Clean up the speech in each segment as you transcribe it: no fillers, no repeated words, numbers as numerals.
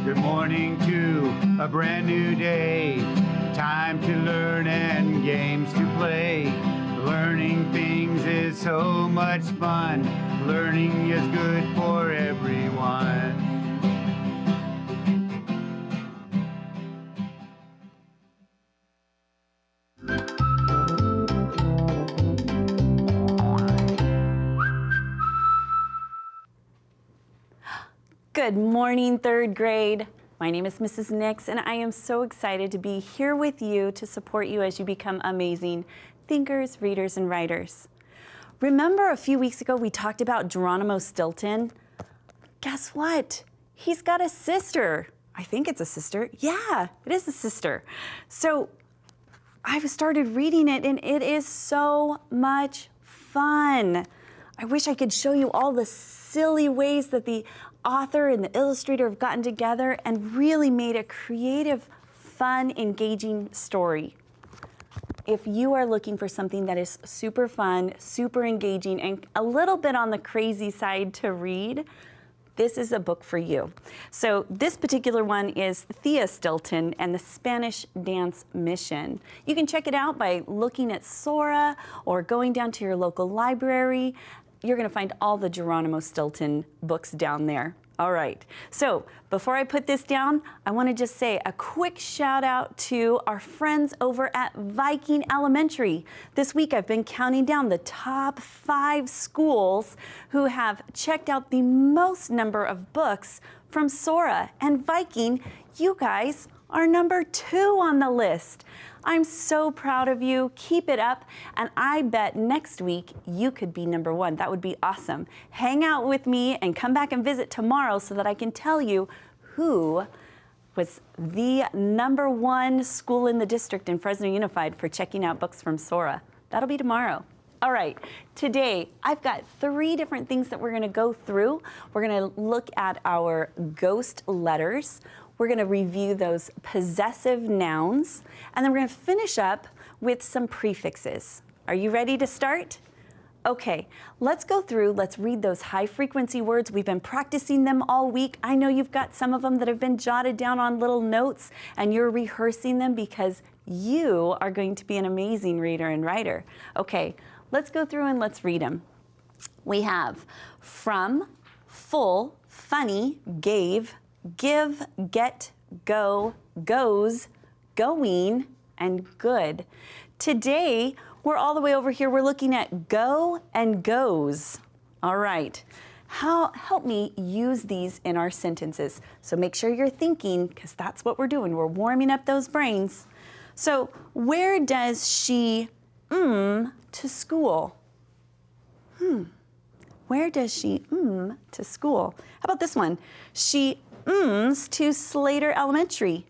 Good morning to a brand new day. Time to learn and games to play. Learning things is so much fun. Learning is good for everyone. Good morning, third grade. My name is Mrs. Nix, and I am so excited to be here with you to support you as you become amazing thinkers, readers, and writers. Remember a few weeks ago we talked about Geronimo Stilton? Guess what? He's got a sister. I think it's a sister. Yeah, it is a sister. So I've started reading it, and it is so much fun. I wish I could show you all the silly ways that the author and the illustrator have gotten together and really made a creative, fun, engaging story. If you are looking for something that is super fun, super engaging, and a little bit on the crazy side to read, this is a book for you. So this particular one is Thea Stilton and the Spanish Dance Mission. You can check it out by looking at Sora or going down to your local library. You're going to find all the Geronimo Stilton books down there. All right, so before I put this down, I want to just say a quick shout out to our friends over at Viking Elementary. This week I've been counting down the top 5 schools who have checked out the most number of books from Sora. And Viking, you guys are number 2 on the list. I'm so proud of you. Keep it up. And I bet next week you could be number 1. That would be awesome. Hang out with me and come back and visit tomorrow so that I can tell you who was the number 1 school in the district in Fresno Unified for checking out books from Sora. That'll be tomorrow. All right, today I've got 3 different things that we're going to go through. We're going to look at our ghost letters. We're going to review those possessive nouns, and then we're going to finish up with some prefixes. Are you ready to start? Okay, let's go through, let's read those high-frequency words. We've been practicing them all week. I know you've got some of them that have been jotted down on little notes, and you're rehearsing them because you are going to be an amazing reader and writer. Okay, let's go through and let's read them. We have from, full, funny, gave, give, get, go, goes, going, and good. Today, we're all the way over here. We're looking at go and goes. All right. Help me use these in our sentences. So make sure you're thinking, because that's what we're doing. We're warming up those brains. So where does she to school? Where does she to school? How about this one? She to Slater Elementary.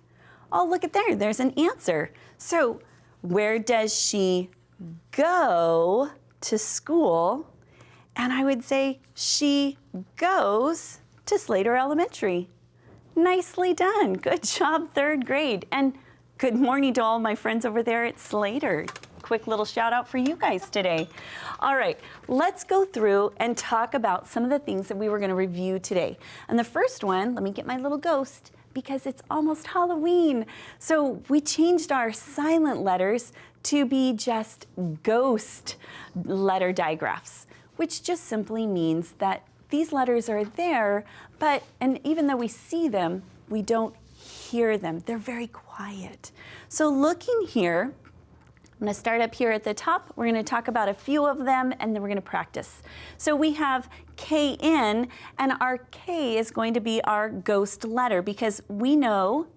Oh, look at there. There's an answer. So where does she go to school? And I would say she goes to Slater Elementary. Nicely done. Good job, third grade. And good morning to all my friends over there at Slater. Quick little shout out for you guys today. All right, let's go through and talk about some of the things that we were going to review today. And the first one, let me get my little ghost because it's almost Halloween. So we changed our silent letters to be just ghost letter digraphs, which just simply means that these letters are there, and even though we see them, we don't hear them. They're very quiet. So looking here, I'm going to start up here at the top. We're going to talk about a few of them, and then we're going to practice. So we have KN, and our K is going to be our ghost letter because we know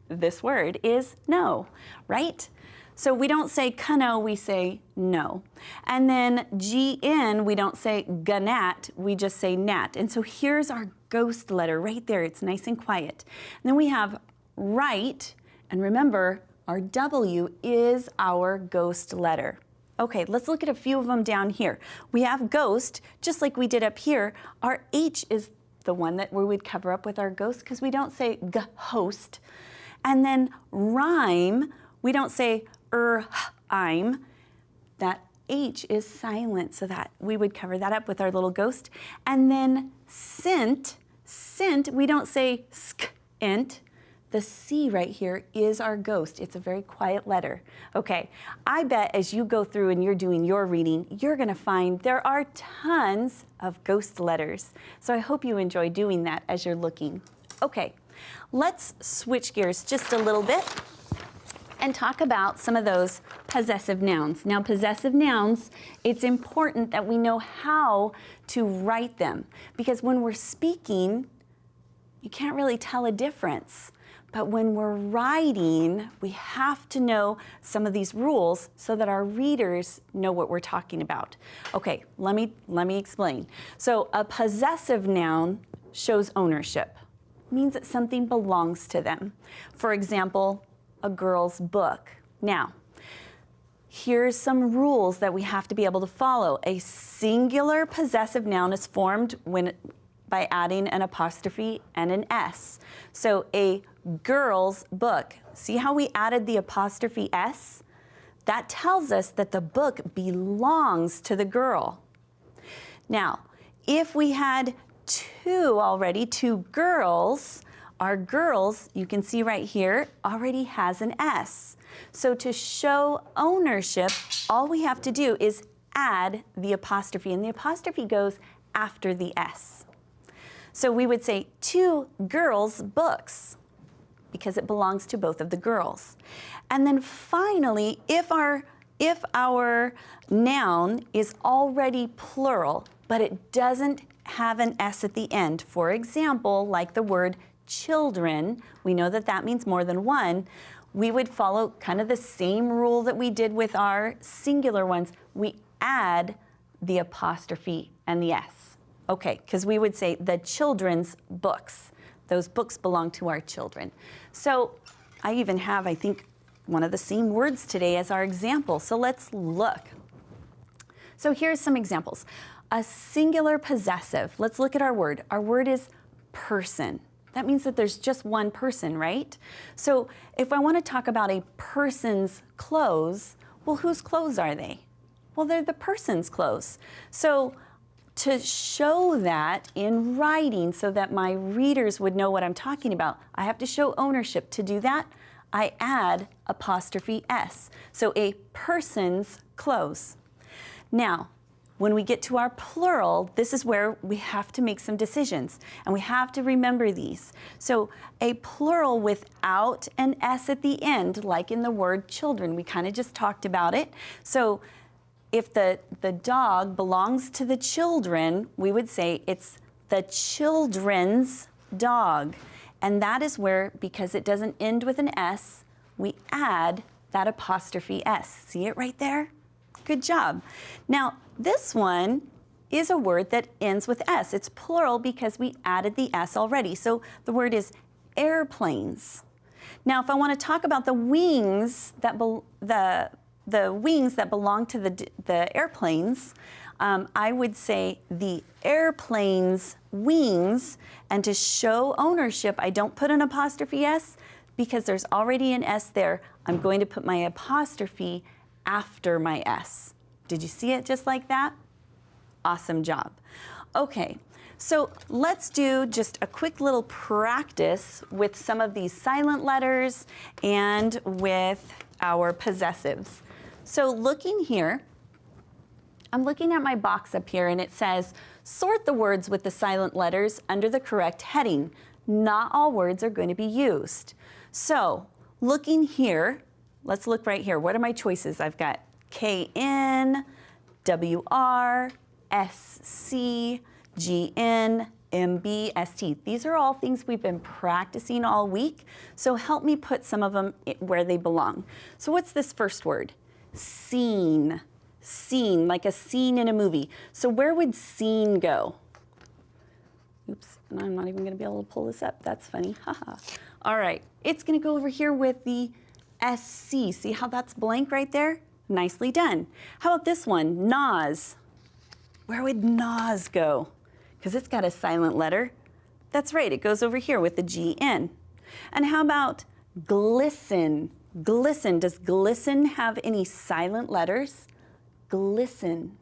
this word is no, right? So we don't say kano, we say no. And then GN, we don't say gnat, we just say nat. And so here's our ghost letter right there. It's nice and quiet. And then we have right, and remember, our W is our ghost letter. Okay, let's look at a few of them down here. We have ghost, just like we did up here. Our H is the one that we would cover up with our ghost because we don't say host. And then rhyme, we don't say I'm. That H is silent, so that we would cover that up with our little ghost. And then scent, Scent, we don't say sk-int. The C right here is our ghost. It's a very quiet letter. Okay, I bet as you go through and you're doing your reading, you're gonna find there are tons of ghost letters. So I hope you enjoy doing that as you're looking. Okay, let's switch gears just a little bit and talk about some of those possessive nouns. Now, possessive nouns, it's important that we know how to write them, because when we're speaking, you can't really tell a difference. But when we're writing, we have to know some of these rules so that our readers know what we're talking about. Okay, let me explain. So a possessive noun shows ownership. It means that something belongs to them. For example, a girl's book. Now, here's some rules that we have to be able to follow. A singular possessive noun is formed by adding an apostrophe and an S. So a girl's book. See how we added the apostrophe S? That tells us that the book belongs to the girl. Now, if we had two girls, our girls, you can see right here, already has an S. So to show ownership, all we have to do is add the apostrophe, and the apostrophe goes after the S. So we would say 2 girls' books, because it belongs to both of the girls. And then finally, if our noun is already plural, but it doesn't have an S at the end, for example, like the word children, we know that that means more than one, we would follow kind of the same rule that we did with our singular ones. We add the apostrophe and the S. Okay, because we would say the children's books. Those books belong to our children. So I even have, I think, one of the same words today as our example. So let's look. So here's some examples. A singular possessive. Let's look at our word. Our word is person. That means that there's just one person, right? So if I want to talk about a person's clothes, well, whose clothes are they? Well, they're the person's clothes. So to show that in writing so that my readers would know what I'm talking about, I have to show ownership. To do that, I add apostrophe S. So a person's clothes. Now, when we get to our plural, this is where we have to make some decisions, and we have to remember these. So a plural without an S at the end, like in the word children, we kind of just talked about it. So if the dog belongs to the children, we would say it's the children's dog. And that is where, because it doesn't end with an S, we add that apostrophe S. See it right there? Good job. Now, this one is a word that ends with S. It's plural because we added the S already. So the word is airplanes. Now, if I want to talk about the wings that the wings that belong to the airplanes, I would say the airplane's wings, and to show ownership, I don't put an apostrophe S because there's already an S there. I'm going to put my apostrophe after my S. Did you see it just like that? Awesome job. Okay, so let's do just a quick little practice with some of these silent letters and with our possessives. So looking here, I'm looking at my box up here and it says, sort the words with the silent letters under the correct heading. Not all words are going to be used. So looking here, let's look right here. What are my choices? I've got KN, WR, SC, GN, MB, ST. These are all things we've been practicing all week, so help me put some of them where they belong. So what's this first word? Scene. Scene, like a scene in a movie. So where would scene go? Oops, and I'm not even going to be able to pull this up. That's funny. Haha. All right, it's going to go over here with the SC. See how that's blank right there? Nicely done. How about this one? Nas. Where would Nas go? Because it's got a silent letter. That's right, it goes over here with the GN. And how about glisten? Glisten. Does glisten have any silent letters? Glisten.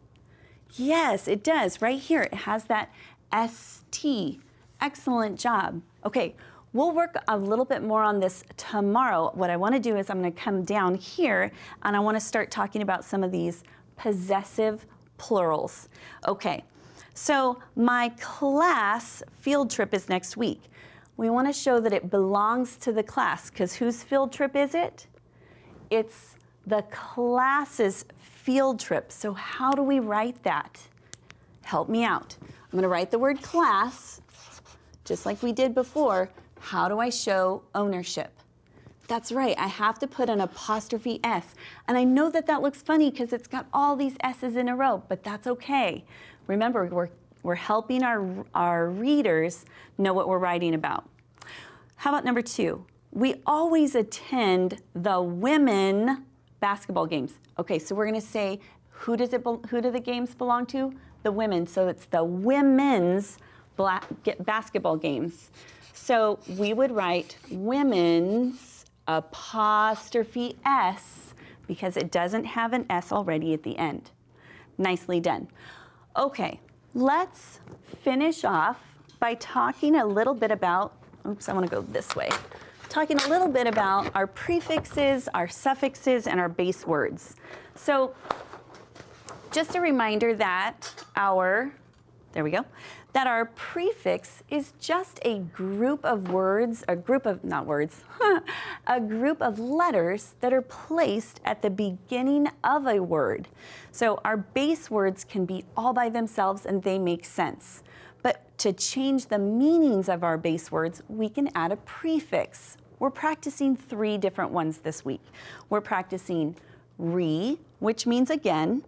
Yes, it does. Right here, it has that ST. Excellent job. Okay, we'll work a little bit more on this tomorrow. What I want to do is I'm going to come down here and I want to start talking about some of these possessive plurals. Okay, so my class field trip is next week. We want to show that it belongs to the class, because whose field trip is it? It's the class's field trip. So how do we write that? Help me out. I'm going to write the word class, just like we did before. How do I show ownership? That's right, I have to put an apostrophe S. And I know that that looks funny because it's got all these S's in a row, but that's okay. Remember, we're helping our readers know what we're writing about. How about number 2? We always attend the women basketball games. Okay, so we're going to say, who do the games belong to? The women. So it's the women's basketball games. So we would write women's apostrophe S because it doesn't have an S already at the end. Nicely done. Okay, let's finish off by talking a little bit about, oops, I want to go this way. Talking a little bit about our prefixes, our suffixes, and our base words. So just a reminder that that our prefix is just a group of words, a group of letters that are placed at the beginning of a word. So our base words can be all by themselves and they make sense. But to change the meanings of our base words, we can add a prefix. We're practicing 3 different ones this week. We're practicing re, which means again,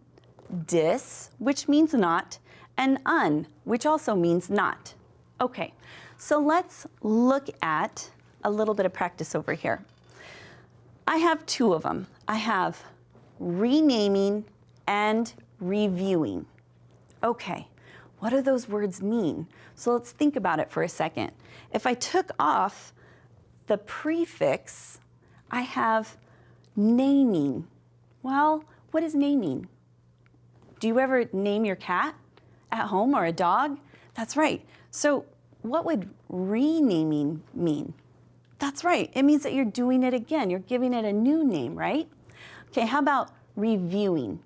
dis, which means not, and un, which also means not. Okay, so let's look at a little bit of practice over here. I have 2 of them. I have renaming and reviewing. Okay, what do those words mean? So let's think about it for a second. If I took off the prefix, I have naming. Well, what is naming? Do you ever name your cat at home or a dog? That's right. So what would renaming mean? That's right. It means that you're doing it again. You're giving it a new name, right? Okay, how about reviewing?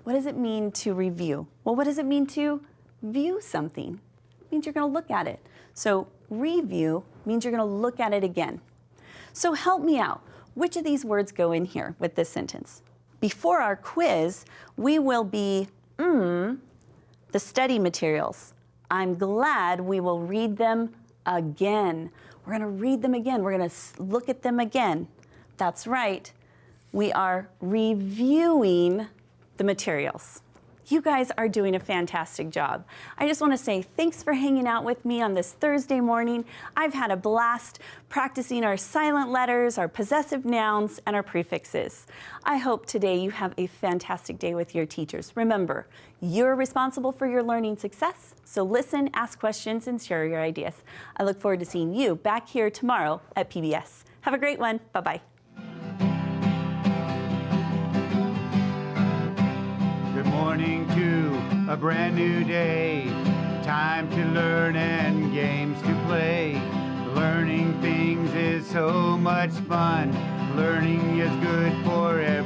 What does it mean to review? Well, what does it mean to view something? It means you're going to look at it. So review means you're going to look at it again. So help me out. Which of these words go in here with this sentence? Before our quiz, we will be the study materials. I'm glad we will read them again. We're going to read them again. We're going to look at them again. That's right. We are reviewing the materials. You guys are doing a fantastic job. I just want to say thanks for hanging out with me on this Thursday morning. I've had a blast practicing our silent letters, our possessive nouns, and our prefixes. I hope today you have a fantastic day with your teachers. Remember, you're responsible for your learning success, so listen, ask questions, and share your ideas. I look forward to seeing you back here tomorrow at PBS. Have a great one. Bye-bye. Good morning to a brand new day. Time to learn and games to play. Learning things is so much fun. Learning is good for everyone.